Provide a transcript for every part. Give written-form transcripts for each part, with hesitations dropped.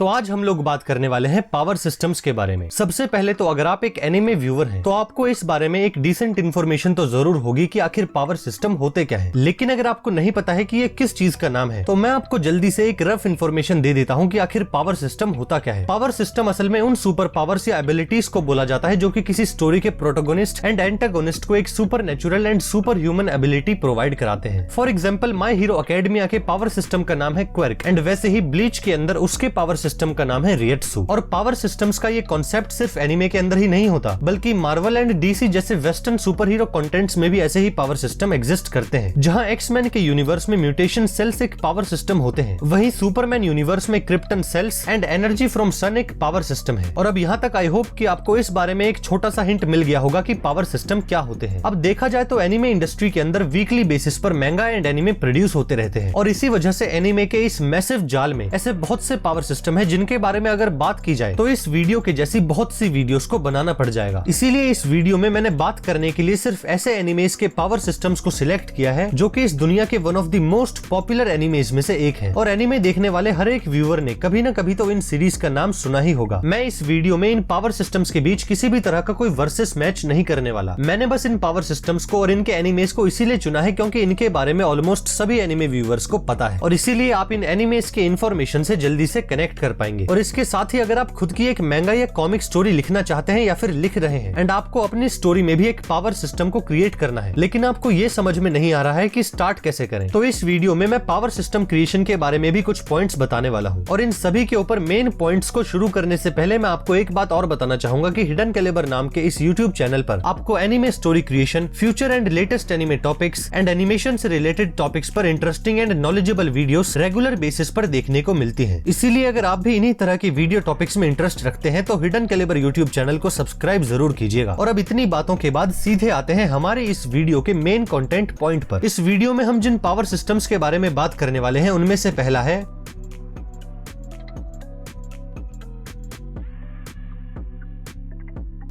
तो आज हम लोग बात करने वाले हैं पावर सिस्टम्स के बारे में। सबसे पहले तो अगर आप एक एनिमे व्यूअर हैं तो आपको इस बारे में एक डिसेंट इन्फॉर्मेशन तो जरूर होगी कि आखिर पावर सिस्टम होते क्या है। लेकिन अगर आपको नहीं पता है कि ये किस चीज का नाम है तो मैं आपको जल्दी से एक रफ इन्फॉर्मेशन दे देता हूँ कि आखिर पावर सिस्टम होता क्या है। पावर सिस्टम असल में उन सुपर पावर्स या एबिलिटीज को बोला जाता है जो कि किसी स्टोरी के प्रोटोगोनिस्ट एंड एंटागोनिस्ट को एक super natural and super human ability provide कराते हैं। For example my hero academia के पावर सिस्टम का नाम है क्वर्क एंड वैसे ही ब्लीच के अंदर उसके पावर सिस्टम का नाम है रिएट्सु। और पावर सिस्टम्स का ये कॉन्सेप्ट सिर्फ एनिमे के अंदर ही नहीं होता बल्कि मार्वल एंड डीसी जैसे वेस्टर्न सुपर हीरो कंटेंट्स में भी ऐसे ही पावर सिस्टम एग्जिस्ट करते हैं। जहां एक्समैन के यूनिवर्स में म्यूटेशन सेल्स एक पावर सिस्टम होते हैं, वहीं सुपरमैन यूनिवर्स में Krypton cells and energy from sun एक पावर सिस्टम है। और अब यहाँ तक आई होप कि आपको इस बारे में एक छोटा सा हिंट मिल गया होगा कि पावर सिस्टम क्या होते हैं। अब देखा जाए तो एनिमे इंडस्ट्री के अंदर वीकली बेसिस पर मैंगा एंड एनिमे प्रोड्यूस होते रहते हैं और इसी वजह से एनिमे के इस मैसिव जाल में ऐसे बहुत से पावर सिस्टम है जिनके बारे में अगर बात की जाए तो इस वीडियो के जैसी बहुत सी वीडियोस को बनाना पड़ जाएगा। इसीलिए इस वीडियो में मैंने बात करने के लिए सिर्फ ऐसे एनिमेस के पावर सिस्टम्स को सिलेक्ट किया है जो कि इस दुनिया के one of the most popular animes में से एक है और एनिमे देखने वाले हर एक व्यूअर ने कभी ना कभी तो इन सीरीज का नाम सुना ही होगा। मैं इस वीडियो में इन पावर सिस्टम्स के बीच किसी भी तरह का कोई वर्सेस मैच नहीं करने वाला। मैंने बस इन पावर सिस्टम्स को और इनके एनिमेस को इसीलिए चुना है क्योंकि इनके बारे में ऑलमोस्ट सभी एनिमे व्यूअर्स को पता है और इसीलिए आप इन एनिमेस के इन्फॉर्मेशन से जल्दी से कनेक्ट कर पाएंगे। और इसके साथ ही अगर आप खुद की एक मैंगा या कॉमिक स्टोरी लिखना चाहते हैं या फिर लिख रहे हैं एंड आपको अपनी स्टोरी में भी एक पावर सिस्टम को क्रिएट करना है लेकिन आपको ये समझ में नहीं आ रहा है कि स्टार्ट कैसे करें, तो इस वीडियो में मैं पावर सिस्टम क्रिएशन के बारे में भी कुछ पॉइंट्स बताने वाला हूँ। और इन सभी के ऊपर मेन पॉइंट्स को शुरू करने से पहले मैं आपको एक बात और बताना चाहूंगा कि हिडन कैलिबर नाम के इस यूट्यूब चैनल पर आपको anime story creation, future and latest anime topics and animation से रिलेटेड टॉपिक्स पर interesting and knowledgeable videos regular basis पर देखने को मिलती है। इसीलिए अगर आप भी इन्हीं तरह की वीडियो टॉपिक्स में इंटरेस्ट रखते हैं तो हिडन कैलिबर यूट्यूब चैनल को सब्सक्राइब जरूर कीजिएगा। और अब इतनी बातों के बाद सीधे आते हैं हमारे इस वीडियो के मेन कंटेंट पॉइंट पर। इस वीडियो में हम जिन पावर सिस्टम्स के बारे में बात करने वाले हैं उनमें से पहला है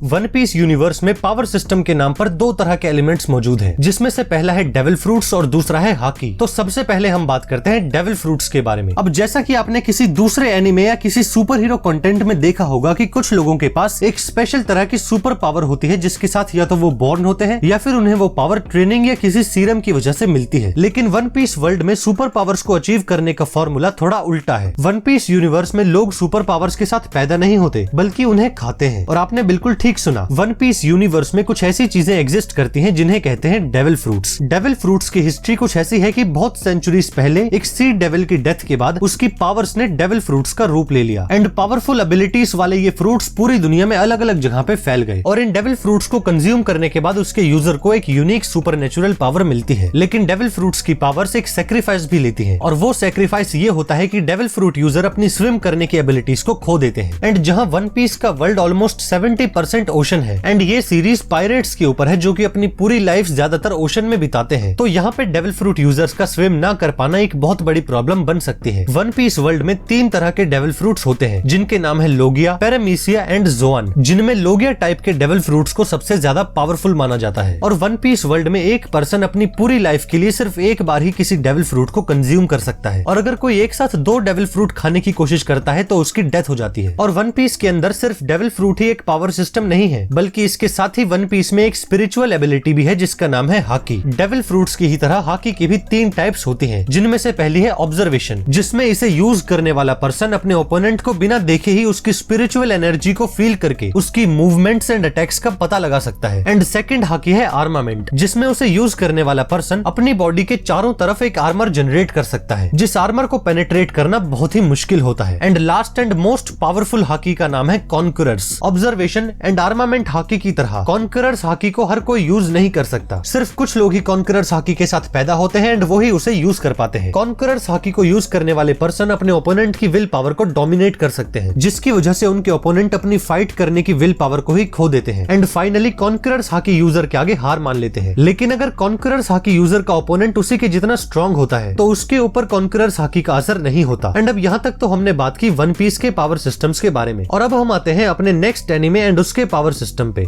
वन पीस यूनिवर्स में पावर सिस्टम के नाम पर दो तरह के एलिमेंट्स मौजूद हैं, जिसमें से पहला है डेविल फ्रूट्स और दूसरा है हाकी। तो सबसे पहले हम बात करते हैं डेविल फ्रूट्स के बारे में। अब जैसा कि आपने किसी दूसरे एनिमे या किसी सुपर हीरो कंटेंट में देखा होगा कि कुछ लोगों के पास एक स्पेशल तरह की सुपर पावर होती है जिसके साथ या तो वो बॉर्न होते हैं या फिर उन्हें वो पावर ट्रेनिंग या किसी सीरम की वजह से मिलती है। लेकिन वन पीस वर्ल्ड में सुपर पावर्स को अचीव करने का फॉर्मूला थोड़ा उल्टा है। वन पीस यूनिवर्स में लोग सुपर पावर्स के साथ पैदा नहीं होते बल्कि उन्हें खाते हैं। और आपने बिल्कुल ठीक सुना, वन पीस यूनिवर्स में कुछ ऐसी चीजें एग्जिस्ट करती हैं जिन्हें कहते हैं डेविल फ्रूट्स। डेविल फ्रूट्स की हिस्ट्री कुछ ऐसी है कि बहुत सेंचुरीज पहले एक सी डेविल की डेथ के बाद उसकी पावर्स ने डेविल फ्रूट्स का रूप ले लिया एंड पावरफुल एबिलिटीज वाले ये फ्रूट्स पूरी दुनिया में अलग अलग जगह पे फैल गए। और इन डेविल फ्रूट्स को कंज्यूम करने के बाद उसके यूजर को एक यूनिक सुपरनेचुरल पावर मिलती है। लेकिन डेविल फ्रूट्स की पावर्स एक सेक्रीफाइस भी लेती है और वो सेक्रीफाइस ये होता है कि डेविल फ्रूट यूजर अपनी स्विम करने की एबिलिटीज को खो देते हैं। एंड जहां वन पीस का वर्ल्ड ऑलमोस्ट 70% ओशन है एंड ये सीरीज पायरेट्स के ऊपर है जो कि अपनी पूरी लाइफ ज्यादातर ओशन में बिताते हैं, तो यहाँ पे डेविल फ्रूट यूजर्स का स्विम ना कर पाना एक बहुत बड़ी प्रॉब्लम बन सकती है। वन पीस वर्ल्ड में 3 तरह के डेविल फ्रूट्स होते हैं जिनके नाम है लोगिया, पैरामीसिया एंड जोआन, जिनमें लोगिया टाइप के डेविल फ्रूट्स को सबसे ज्यादा पावरफुल माना जाता है। और वन पीस वर्ल्ड में एक पर्सन अपनी पूरी लाइफ के लिए सिर्फ एक बार ही किसी डेविल फ्रूट को कंज्यूम कर सकता है और अगर कोई एक साथ 2 डेविल फ्रूट खाने की कोशिश करता है तो उसकी डेथ हो जाती है। और वन पीस के अंदर सिर्फ डेविल फ्रूट ही एक पावर सिस्टम नहीं है बल्कि इसके साथ ही वन पीस में एक स्पिरिचुअल एबिलिटी भी है जिसका नाम है हाकी। डेविल फ्रूट्स की ही तरह हाकी की भी 3 टाइप्स होती हैं, जिनमें से पहली है ऑब्जर्वेशन, जिसमें इसे यूज करने वाला पर्सन अपने ओपोनेंट को बिना देखे ही उसकी स्पिरिचुअल एनर्जी को फील करके उसकी मूवमेंट्स एंड अटैक्स का पता लगा सकता है। एंड सेकंड हाकी है आर्मामेंट, जिसमें उसे यूज करने वाला पर्सन अपनी बॉडी के चारों तरफ एक आर्मर जनरेट कर सकता है जिस आर्मर को पेनिट्रेट करना बहुत ही मुश्किल होता है। And last and most powerful hockey का नाम है conquerors. Observation and armament hockey की तरह कॉन्करर्स हाकी को हर कोई यूज नहीं कर सकता, सिर्फ कुछ लोग ही कॉन्करर्स हाकी के साथ पैदा होते हैं एंड वो ही उसे यूज कर पाते हैं। कॉन्करर्स हाकी को यूज करने वाले पर्सन अपने ओपोनेंट की विल पावर को डोमिनेट कर सकते हैं जिसकी वजह से उनके ओपोनेंट अपनी फाइट करने की विल पावर को ही खो देते हैं and finally conquerors hockey user के आगे हार मान लेते हैं। लेकिन अगर कॉन्करर्स हाकी यूजर का ओपोनेंट उसी के जितना स्ट्रॉन्ग होता है तो उसके ऊपर कॉन्करर्स हाकी का असर नहीं होता। एंड अब यहाँ तक तो हमने बात की वन पीस के पावर सिस्टम्स के बारे में और अब हम आते हैं अपने नेक्स्ट एनिमे एंड उसके पावर सिस्टम पे।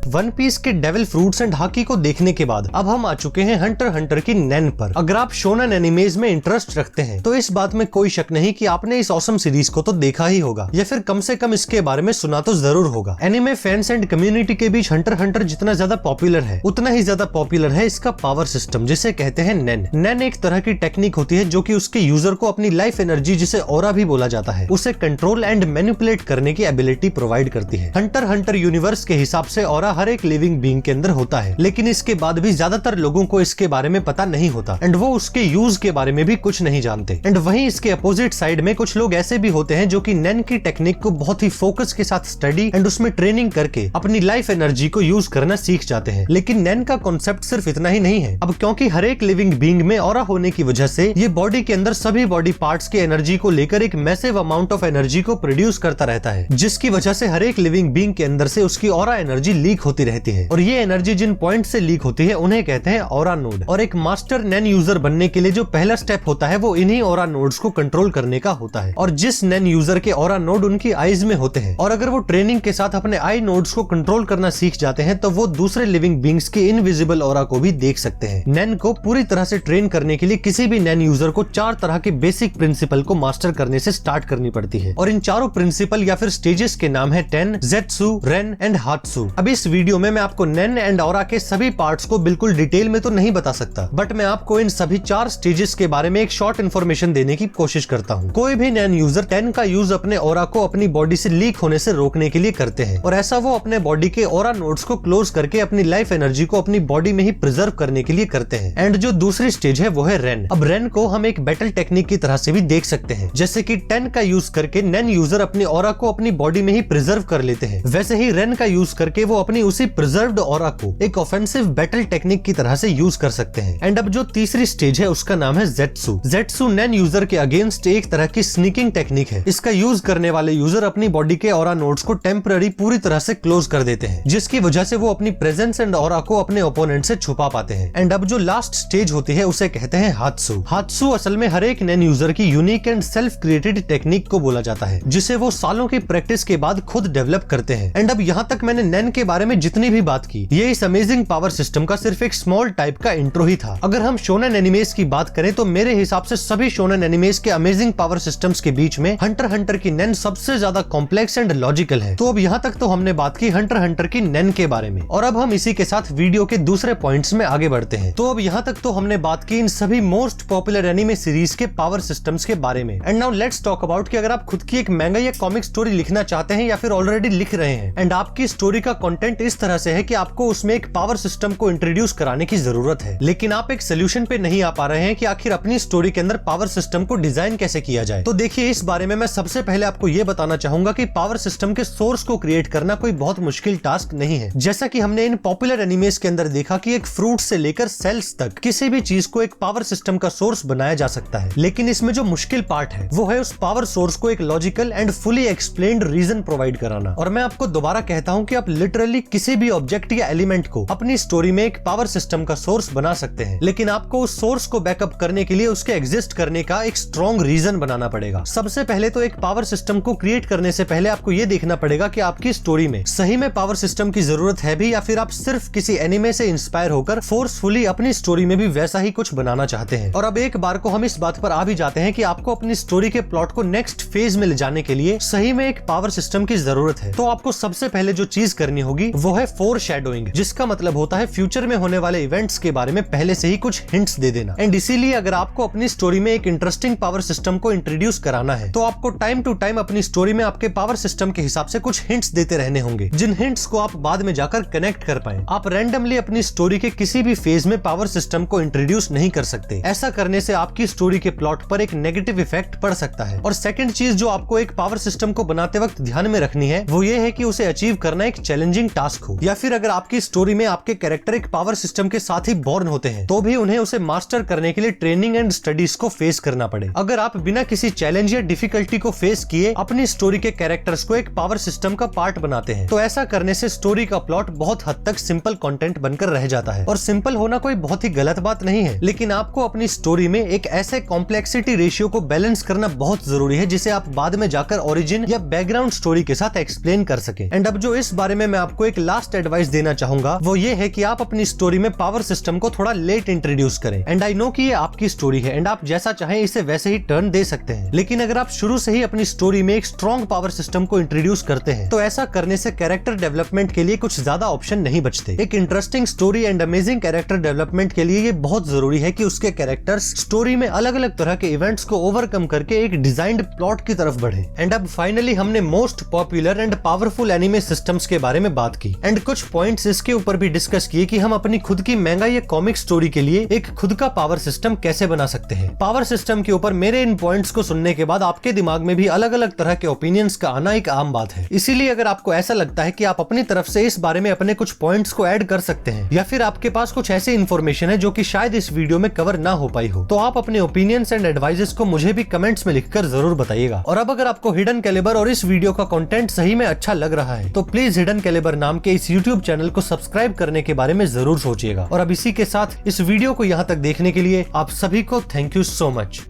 वन पीस के डेविल फ्रूट्स एंड हाकी को देखने के बाद अब हम आ चुके हैं हंटर हंटर की नैन पर। अगर आप शोनन एनिमेज में इंटरेस्ट रखते हैं तो इस बात में कोई शक नहीं कि आपने इस ऑसम सीरीज को तो देखा ही होगा या फिर कम से कम इसके बारे में सुना तो जरूर होगा। एनिमे फैंस एंड कम्युनिटी के बीच हंटर हंटर जितना ज्यादा पॉपुलर है उतना ही ज्यादा पॉपुलर है इसका पावर सिस्टम जिसे कहते हैं नैन। नैन एक तरह की टेक्निक होती है जो कि उसके यूजर को अपनी लाइफ एनर्जी जिसे ऑरा भी बोला जाता है उसे कंट्रोल एंड मैनिपुलेट करने की एबिलिटी प्रोवाइड करती है। हंटर हंटर यूनिवर्स के हिसाब से ऑरा हर एक लिविंग बीइंग के अंदर होता है, लेकिन इसके बाद भी ज्यादातर लोगों को इसके बारे में पता नहीं होता एंड वो उसके यूज के बारे में भी कुछ नहीं जानते। एंड वहीं इसके अपोजिट साइड में कुछ लोग ऐसे भी होते हैं जो कि नैन की टेक्निक को बहुत ही फोकस के साथ स्टडी एंड उसमें ट्रेनिंग करके अपनी लाइफ एनर्जी को यूज करना सीख जाते हैं। लेकिन नैन का कॉन्सेप्ट सिर्फ इतना ही नहीं है। अब क्योंकि हर एक लिविंग बीइंग में ऑरा होने की वजह से ये बॉडी के अंदर सभी बॉडी पार्ट्स की एनर्जी को लेकर एक मैसिव अमाउंट ऑफ एनर्जी को प्रोड्यूस करता रहता है, जिसकी वजह से हर एक लिविंग बीइंग के अंदर से उसकी ऑरा एनर्जी लीक होती रहती है। और ये एनर्जी जिन पॉइंट से लीक होती है उन्हें कहते हैं ऑरा नोड। और एक मास्टर नैन यूजर बनने के लिए जो पहला स्टेप होता है वो इन्हीं ऑरा नोड्स को कंट्रोल करने का होता है। और जिस नैन यूजर के ऑरा नोड उनकी आईज में होते हैं और अगर वो ट्रेनिंग के साथ अपने आई नोड्स को कंट्रोल करना सीख जाते हैं तो वो दूसरे लिविंग बीइंग्स की इनविजिबल ऑरा को भी देख सकते हैं। नैन को पूरी तरह से ट्रेन करने के लिए किसी भी नैन यूजर को 4 तरह के बेसिक प्रिंसिपल को मास्टर करने से स्टार्ट करनी पड़ती है और इन चारों प्रिंसिपल या फिर स्टेजेस के नाम है टेन, ज़ेत्सु, रेन एंड हात्सु। अब इस वीडियो में मैं आपको नैन एंड ऑरा के सभी पार्ट्स को बिल्कुल डिटेल में तो नहीं बता सकता, बट मैं आपको इन सभी 4 स्टेजेस के बारे में एक शॉर्ट इन्फॉर्मेशन देने की कोशिश करता हूँ। कोई भी नैन यूजर टेन का यूज अपने ऑरा को अपनी बॉडी से लीक होने से रोकने के लिए करते हैं और ऐसा वो अपने बॉडी के ऑरा नोड्स को क्लोज करके अपनी लाइफ एनर्जी को अपनी बॉडी में ही प्रिजर्व करने के लिए करते हैं। एंड जो दूसरी स्टेज है वो है रेन। अब रेन को हम एक बैटल टेक्निक की तरह से भी देख सकते हैं, जैसे कि टेन का यूज करके नैन यूजर अपनी ऑरा को अपनी बॉडी में ही प्रिजर्व कर लेते हैं, वैसे ही रेन का यूज करके वो अपनी उसी प्रिजर्व्ड ऑरा को एक ऑफेंसिव बैटल टेक्निक की तरह से यूज कर सकते हैं। एंड अब जो तीसरी स्टेज है उसका नाम है ज़ेत्सु। ज़ेत्सु नैन यूजर के अगेंस्ट एक तरह की स्नीकिंग टेक्निक है। इसका यूज करने वाले यूजर अपनी बॉडी के ऑरा नोड्स को टेम्पररी पूरी तरह से क्लोज कर देते हैं, जिसकी वजह से वो अपनी प्रेजेंस एंड ऑरा को अपने ओपोनेंट से छुपा पाते हैं। एंड अब जो लास्ट स्टेज होती है उसे कहते हैं हात्सु। हात्सु असल में हर एक नैन यूजर की unique and self created technique को बोला जाता है, जिसे वो सालों की प्रैक्टिस के बाद खुद डेवलप करते हैं। एंड अब यहाँ तक मैंने नैन के बारे में जितनी भी बात की ये इस अमेजिंग पावर सिस्टम का सिर्फ एक स्मॉल टाइप का इंट्रो ही था। अगर हम शोनन एनिमेज की बात करें तो मेरे हिसाब से सभी शोनन एनिमेज के अमेजिंग पावर सिस्टम्स के बीच में हंटर हंटर की नैन सबसे ज्यादा कॉम्प्लेक्स एंड लॉजिकल है। तो अब यहाँ तक तो हमने बात की हंटर हंटर की नैन के बारे में और अब हम इसी के साथ वीडियो के दूसरे पॉइंट्स में आगे बढ़ते हैं। तो अब यहाँ तक तो हमने बात की इन सभी मोस्ट पॉपुलर एनिमे सीरीज के पावर सिस्टम्स के बारे में। And now let's talk about कि अगर आप खुद की एक मैंगा या कॉमिक स्टोरी लिखना चाहते हैं या फिर ऑलरेडी लिख रहे हैं एंड आपकी स्टोरी का कंटेंट इस तरह से है कि आपको उसमें एक पावर सिस्टम को इंट्रोड्यूस कराने की जरूरत है, लेकिन आप एक सोल्यूशन पे नहीं आ पा रहे हैं कि आखिर अपनी स्टोरी के अंदर पावर सिस्टम को डिजाइन कैसे किया जाए। तो देखिए इस बारे में मैं सबसे पहले आपको ये बताना चाहूंगा कि पावर सिस्टम के सोर्स को क्रिएट करना कोई बहुत मुश्किल टास्क नहीं है। जैसा कि हमने इन पॉपुलर एनिमेज के अंदर देखा कि एक फ्रूट से लेकर सेल्स तक किसी भी चीज को एक पावर सिस्टम का सोर्स बनाया जा सकता है, लेकिन इसमें जो मुश्किल पार्ट है वो है उस पावर सोर्स को एक logical and fully explained reason provide कराना। और मैं आपको दोबारा कहता हूं कि आप लिटरली किसी भी ऑब्जेक्ट या एलिमेंट को अपनी स्टोरी में एक पावर सिस्टम का सोर्स बना सकते हैं, लेकिन आपको उस सोर्स को बैकअप करने के लिए उसके एग्जिस्ट करने का एक स्ट्रॉन्ग रीजन बनाना पड़ेगा। सबसे पहले तो एक पावर सिस्टम को क्रिएट करने से पहले आपको ये देखना पड़ेगा कि आपकी स्टोरी में सही में पावर सिस्टम की जरूरत है भी या फिर आप सिर्फ किसी एनिमे से इंस्पायर होकर फोर्सफुली अपनी स्टोरी में भी वैसा ही कुछ बनाना चाहते हैं। और अब एक बार को हम इस बात पर आ भी जाते हैं कि आपको अपनी स्टोरी के प्लॉट को नेक्स्ट फेज में ले जाने के लिए सही में एक पावर सिस्टम की जरूरत है। तो आपको सबसे पहले जो चीज करनी होगी वो है फोरशैडोइंग, जिसका मतलब होता है फ्यूचर में होने वाले इवेंट्स के बारे में पहले से ही कुछ हिंट्स दे देना। एंड इसीलिए अगर आपको अपनी स्टोरी में एक इंटरेस्टिंग पावर सिस्टम को इंट्रोड्यूस कराना है तो आपको टाइम टू टाइम अपनी स्टोरी में आपके पावर सिस्टम के हिसाब से कुछ हिंट्स देते रहने होंगे, जिन हिंट्स को आप बाद में जाकर कनेक्ट कर पाए। आप रैंडमली अपनी स्टोरी के किसी भी फेज में पावर सिस्टम को इंट्रोड्यूस नहीं कर सकते। ऐसा करने से आपकी स्टोरी के प्लॉट पर एक नेगेटिव इफेक्ट पड़ सकता है। और सेकंड चीज जो आपको एक पावर सिस्टम को बनाते वक्त ध्यान में रखनी है वो ये है कि उसे अचीव करना एक चैलेंजिंग टास्क हो, या फिर अगर आपकी स्टोरी में आपके कैरेक्टर एक पावर सिस्टम के साथ ही बॉर्न होते हैं तो भी उन्हें उसे मास्टर करने के लिए ट्रेनिंग एंड स्टडीज को फेस करना पड़े। अगर आप बिना किसी चैलेंज या डिफिकल्टी को फेस किए अपनी स्टोरी के कैरेक्टर्स को एक पावर सिस्टम का पार्ट बनाते हैं तो ऐसा करने से स्टोरी का प्लॉट बहुत हद तक सिंपल कंटेंट बनकर रह जाता है। और सिंपल होना कोई बहुत ही गलत बात नहीं है, लेकिन आपको अपनी स्टोरी में एक ऐसे कॉम्प्लेक्सिटी रेशियो को बैलेंस करना बहुत जरूरी है जिसे आप बाद में जाकर ओरिजिन या बैकग्राउंड स्टोरी के साथ एक्सप्लेन कर सके। एंड अब जो इस बारे में मैं आपको एक एक लास्ट एडवाइस देना चाहूंगा वो ये है कि आप अपनी स्टोरी में पावर सिस्टम को थोड़ा लेट इंट्रोड्यूस करें। एंड आई नो कि ये आपकी स्टोरी है एंड आप जैसा चाहें इसे वैसे ही टर्न दे सकते हैं, लेकिन अगर आप शुरू से ही अपनी स्टोरी में एक स्ट्रॉन्ग पावर सिस्टम को इंट्रोड्यूस करते हैं तो ऐसा करने से कैरेक्टर डेवलपमेंट के लिए कुछ ज्यादा ऑप्शन नहीं बचते। एक interesting story and amazing character development के लिए ये बहुत जरूरी है कि उसके कैरेक्टर्स स्टोरी में अलग अलग तरह के इवेंट्स को ओवरकम करके एक डिजाइंड प्लॉट की तरफ बढ़े। एंड अब फाइनली हमने most popular and powerful anime systems के बारे में बात की एंड कुछ पॉइंट्स इसके ऊपर भी डिस्कस किए कि हम अपनी खुद की महंगा या कॉमिक स्टोरी के लिए एक खुद का पावर सिस्टम कैसे बना सकते हैं। पावर सिस्टम के ऊपर मेरे इन पॉइंट्स को सुनने के बाद आपके दिमाग में भी अलग अलग तरह के ओपिनियंस का आना एक आम बात है। इसीलिए अगर आपको ऐसा लगता है कि आप अपनी तरफ से इस बारे में अपने कुछ पॉइंट्स को ऐड कर सकते हैं या फिर आपके पास कुछ ऐसी इन्फॉर्मेशन है जो कि शायद इस वीडियो में कवर ना हो पाई हो, तो आप अपने ओपिनियंस एंड एडवाइजेस को मुझे भी कमेंट्स में लिखकर जरूर बताइएगा। और अब अगर आपको हिडन कैलिबर और इस वीडियो का कंटेंट सही में अच्छा लग रहा है तो प्लीज हिडन कैलिबर नाम के इस YouTube चैनल को सब्सक्राइब करने के बारे में जरूर सोचिएगा। और अब इसी के साथ इस वीडियो को यहाँ तक देखने के लिए आप सभी को थैंक यू सो मच।